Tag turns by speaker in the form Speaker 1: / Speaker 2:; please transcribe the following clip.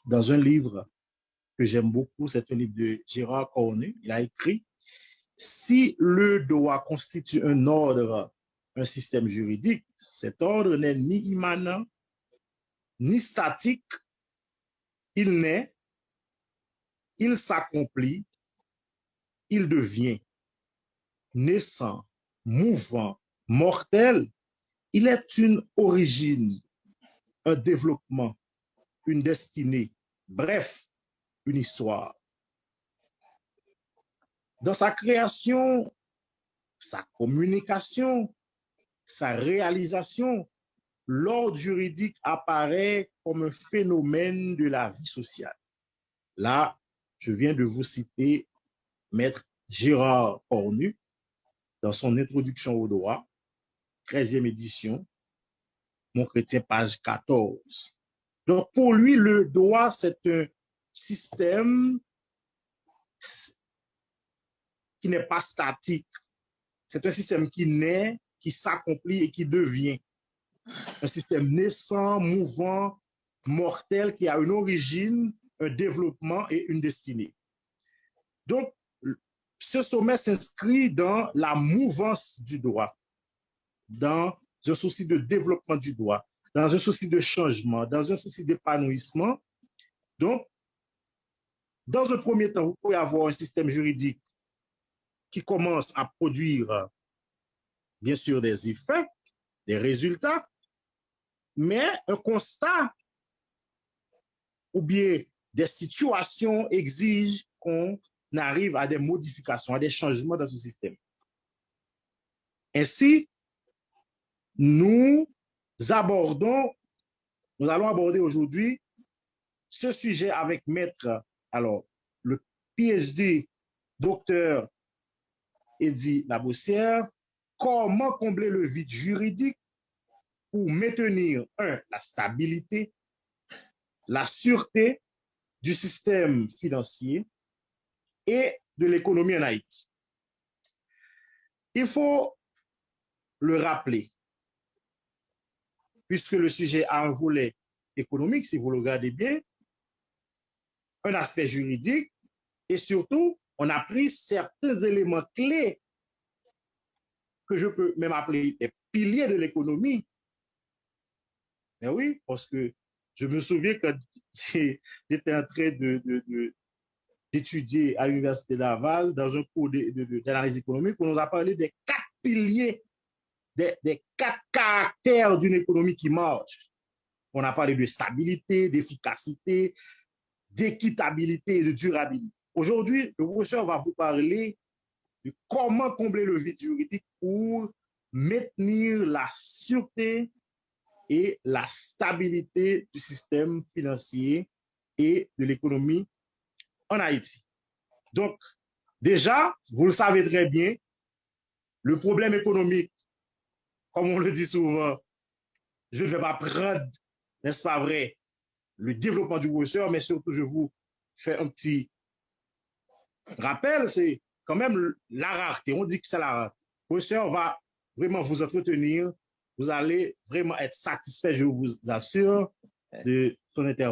Speaker 1: dans un livre que j'aime beaucoup, c'est un livre de Gérard Cornu. Il a écrit, si le droit constitue un ordre, un système juridique, cet ordre n'est ni immanent, ni statique, il naît, il s'accomplit, il devient naissant, mouvant, mortel. Il est une origine, un développement, une destinée, bref, une histoire. Dans sa création, sa communication, sa réalisation, l'ordre juridique apparaît comme un phénomène de la vie sociale. Là, je viens de vous citer Maître Gérard Cornu dans son introduction au droit, 13e édition, Mon chrétien, page 14. Donc, pour lui, le droit, c'est un système qui n'est pas statique. C'est un système qui naît, qui s'accomplit et qui devient. Un système naissant, mouvant, mortel, qui a une origine, un développement et une destinée. Donc, ce sommet s'inscrit dans la mouvance du droit, dans un souci de développement du droit, dans un souci de changement, dans un souci d'épanouissement. Donc, dans un premier temps, vous pouvez avoir un système juridique qui commence à produire, bien sûr, des effets, des résultats, mais un constat ou bien des situations exigent qu'on arrive à des modifications, à des changements dans ce système. Ainsi, nous allons aborder aujourd'hui ce sujet avec maître, alors, le PhD, docteur Eddy Labossière, comment combler le vide juridique pour maintenir, la stabilité, la sûreté du système financier et de l'économie en Haïti. Il faut le rappeler, puisque le sujet a un volet économique, si vous le regardez bien, un aspect juridique, et surtout, on a pris certains éléments clés que je peux même appeler les piliers de l'économie. Mais oui, parce que je me souviens quand j'étais en train d'étudier à l'Université Laval dans un cours d'analyse économique, on nous a parlé des 4 piliers, des 4 caractères d'une économie qui marche. On a parlé de stabilité, d'efficacité, d'équitabilité et de durabilité. Aujourd'hui, le professeur va vous parler de comment combler le vide juridique pour maintenir la sûreté et la stabilité du système financier et de l'économie en Haïti. Donc, déjà, vous le savez très bien, le problème économique, comme on le dit souvent, je ne vais pas prendre, n'est-ce pas vrai, le développement du professeur, mais surtout, je vous fais un petit rappel, c'est quand même la rareté. On dit que c'est la rareté. Le professeur va vraiment vous entretenir. Vous allez vraiment être satisfait, je vous assure, de son intervention.